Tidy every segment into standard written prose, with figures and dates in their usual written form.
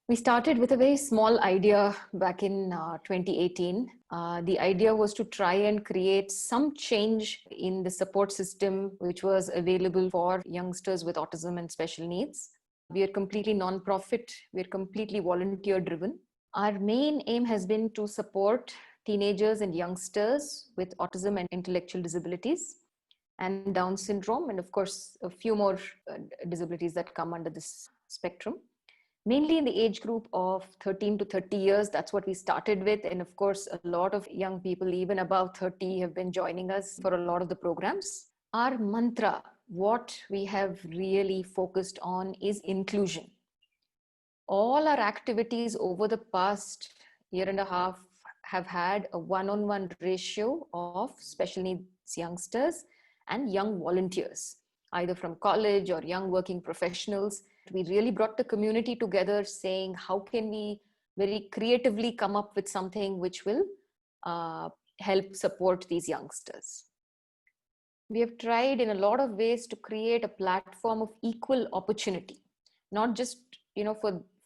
We started with a very small idea back in 2018. The idea was to try and create some change in the support system which was available for youngsters with autism and special needs. We are completely non-profit, we are completely volunteer driven. Our main aim has been to support teenagers and youngsters with autism and intellectual disabilities and Down syndrome, and of course, a few more disabilities that come under this spectrum. Mainly in the age group of 13 to 30 years. That's what we started with. And of course, a lot of young people, even above 30, have been joining us for a lot of the programs. Our mantra, what we have really focused on, is inclusion. All our activities over the past year and a half have had a one-on-one ratio of special needs youngsters and young volunteers, either from college or young working professionals. We really brought the community together, saying, how can we very creatively come up with something which will help support these youngsters. We have tried in a lot of ways to create a platform of equal opportunity, not just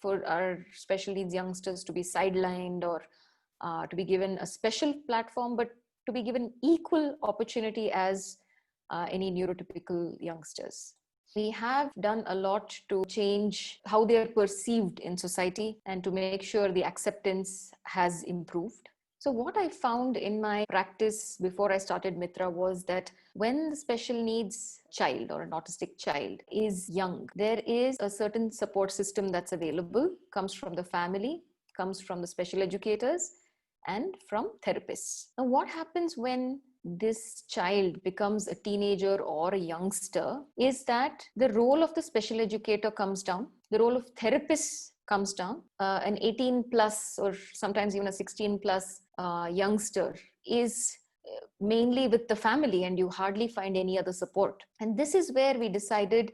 for our special needs youngsters to be sidelined or to be given a special platform, but to be given equal opportunity as any neurotypical youngsters. We have done a lot to change how they are perceived in society and to make sure the acceptance has improved. So what I found in my practice before I started Mitra was that when the special needs child or an autistic child is young, there is a certain support system that's available, comes from the family, comes from the special educators, and from therapists. Now, what happens when this child becomes a teenager or a youngster is that the role of the special educator comes down, the role of therapists comes down. An 18 plus or sometimes even a 16 plus youngster is mainly with the family, and you hardly find any other support. And this is where we decided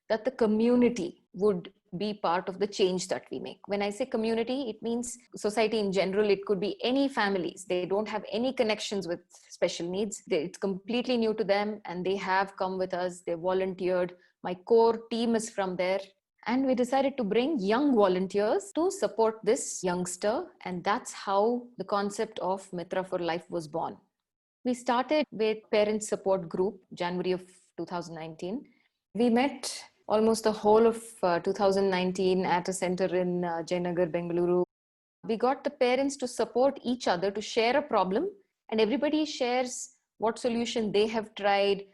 that the community would be part of the change that we make. When I say community, it means society in general. It could be any families. They don't have any connections with special needs. It's completely new to them, and they have come with us. They volunteered. My core team is from there. And we decided to bring young volunteers to support this youngster. And that's how the concept of Mitra for Life was born. We started with parent support group, January of 2019. We met almost the whole of 2019 at a center in Jayanagar, Bengaluru. We got the parents to support each other, to share a problem, and everybody shares what solution they have tried,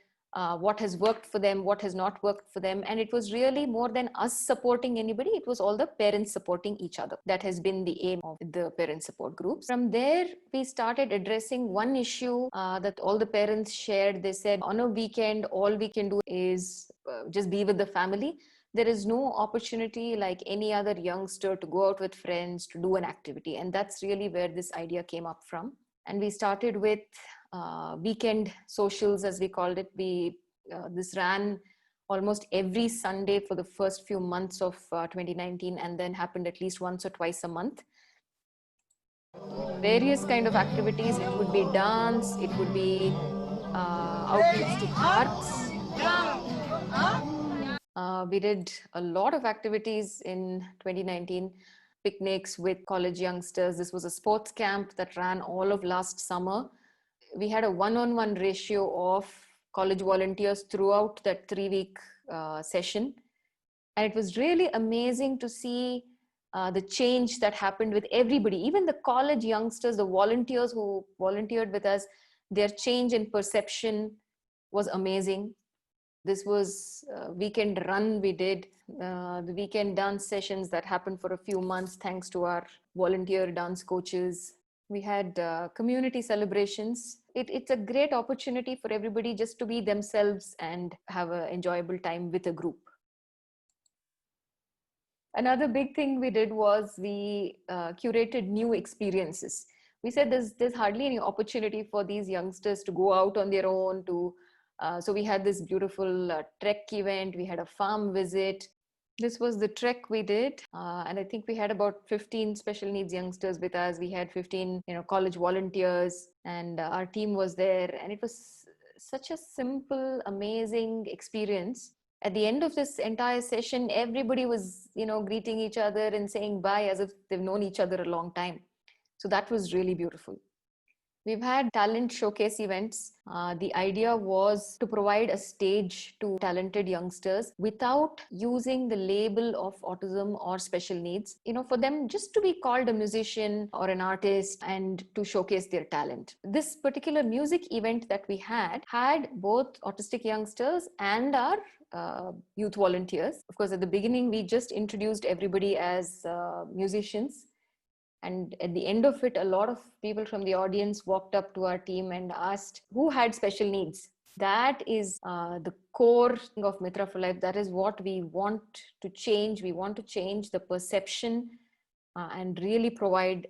what has worked for them, what has not worked for them. And it was really more than us supporting anybody. It was all the parents supporting each other. That has been the aim of the parent support groups. From there, we started addressing one issue that all the parents shared. They said, on a weekend, all we can do is just be with the family. There is no opportunity like any other youngster to go out with friends, to do an activity. And that's really where this idea came up from. And we started with weekend socials, as we called it. This ran almost every Sunday for the first few months of 2019, and then happened at least once or twice a month. Various kind of activities. It would be dance, it would be outreach to parks. We did a lot of activities in 2019. Picnics with college youngsters. This was a sports camp that ran all of last summer. We had a one-on-one ratio of college volunteers throughout that 3-week session. And it was really amazing to see the change that happened with everybody, even the college youngsters, the volunteers who volunteered with us. Their change in perception was amazing. This was a weekend run we did, the weekend dance sessions that happened for a few months thanks to our volunteer dance coaches. We had community celebrations. It's a great opportunity for everybody just to be themselves and have an enjoyable time with a group. Another big thing we did was we curated new experiences. We said there's hardly any opportunity for these youngsters to go out on their own. So we had this beautiful trek event. We had a farm visit. This was the trek we did. And I think we had about 15 special needs youngsters with us. We had 15 college volunteers, and our team was there. And it was such a simple, amazing experience. At the end of this entire session, everybody was, greeting each other and saying bye as if they've known each other a long time. So that was really beautiful. We've had talent showcase events. The idea was to provide a stage to talented youngsters without using the label of autism or special needs, for them just to be called a musician or an artist and to showcase their talent. This particular music event that we had both autistic youngsters and our youth volunteers. Of course, at the beginning, we just introduced everybody as musicians. And at the end of it, a lot of people from the audience walked up to our team and asked who had special needs. That is the core of Mitra for Life. That is what we want to change. We want to change the perception and really provide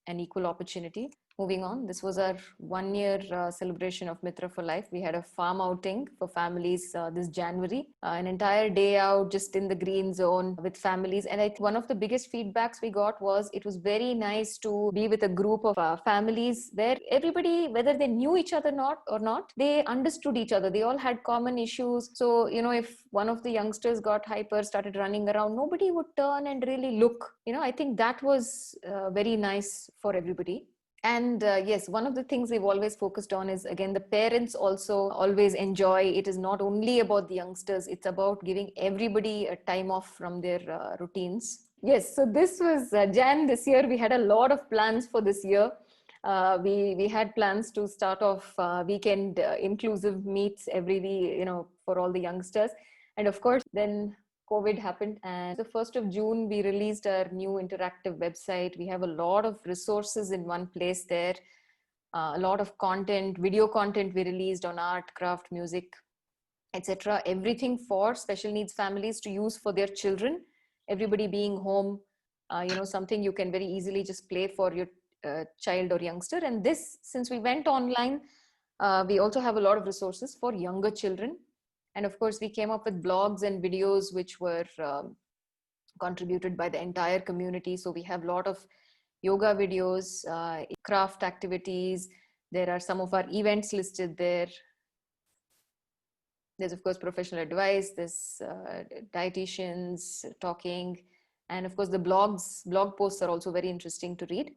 an equal opportunity. Moving on, this was our 1 year celebration of Mitra for Life. We had a farm outing for families this January, an entire day out just in the green zone with families. And I think one of the biggest feedbacks we got was it was very nice to be with a group of families where everybody, whether they knew each other or not, they understood each other. They all had common issues. So, if one of the youngsters got hyper, started running around, nobody would turn and really look. I think that was very nice for everybody. And yes, one of the things we've always focused on is, again, the parents also always enjoy. It is not only about the youngsters, it's about giving everybody a time off from their routines. Yes, so this was Jan this year. We had a lot of plans for this year. We had plans to start off weekend inclusive meets every week, for all the youngsters. And of course, then COVID happened, and the 1st of June, we released our new interactive website. We have a lot of resources in one place there, a lot of content, video content we released on art, craft, music, etc. Everything for special needs families to use for their children. Everybody being home, something you can very easily just play for your child or youngster. And this, since we went online, we also have a lot of resources for younger children. And of course, we came up with blogs and videos which were contributed by the entire community. So we have a lot of yoga videos, craft activities. There are some of our events listed there. There's, of course, professional advice. There's dietitians talking. And of course, the blog posts are also very interesting to read.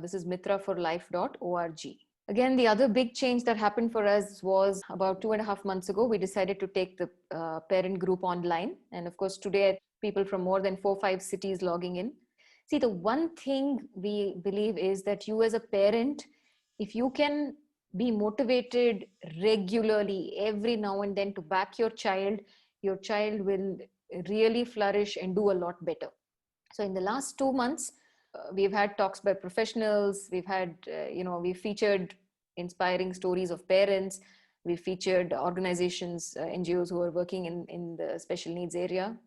This is mitraforlife.org. Again, the other big change that happened for us was about 2.5 months ago. We decided to take the parent group online. And of course, today, people from more than 4-5 cities logging in. See, the one thing we believe is that you as a parent, if you can be motivated regularly every now and then to back your child will really flourish and do a lot better. So in the last 2 months, we've had talks by professionals. We've had, we featured inspiring stories of parents. We featured organizations, NGOs who are working in the special needs area.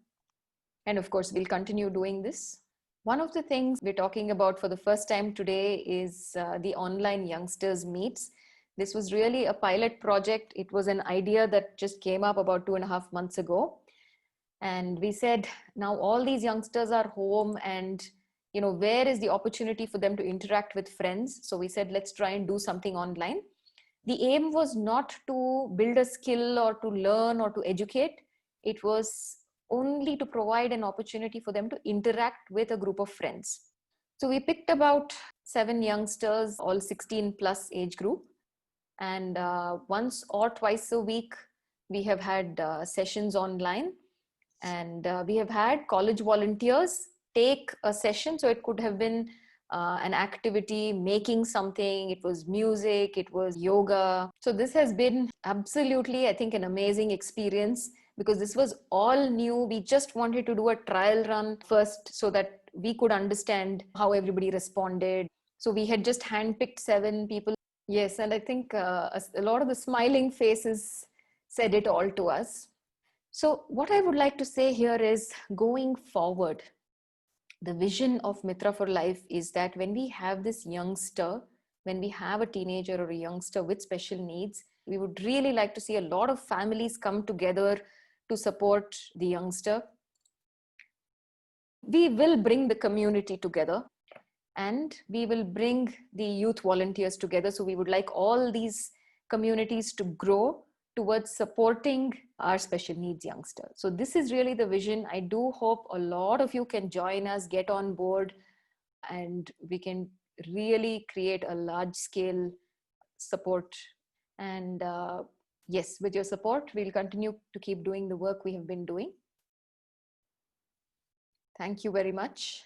And of course, we'll continue doing this. One of the things we're talking about for the first time today is the online youngsters meets. This was really a pilot project. It was an idea that just came up about 2.5 months ago. And we said, now all these youngsters are home and where is the opportunity for them to interact with friends? So we said, let's try and do something online. The aim was not to build a skill or to learn or to educate. It was only to provide an opportunity for them to interact with a group of friends. So we picked about 7 youngsters, all 16 plus age group. And once or twice a week, we have had sessions online. And we have had college volunteers take a session. So it could have been an activity, making something. It was music, it was yoga. So this has been absolutely, I think, an amazing experience because this was all new. We just wanted to do a trial run first so that we could understand how everybody responded. So we had just handpicked 7 people. Yes, and I think a lot of the smiling faces said it all to us. So what I would like to say here is, going forward, the vision of Mitra for Life is that when we have this youngster, when we have a teenager or a youngster with special needs, we would really like to see a lot of families come together to support the youngster. We will bring the community together and we will bring the youth volunteers together. So we would like all these communities to grow towards supporting our special needs youngsters. So this is really the vision. I do hope a lot of you can join us, get on board, and we can really create a large scale support. And yes, with your support, we'll continue to keep doing the work we have been doing. Thank you very much.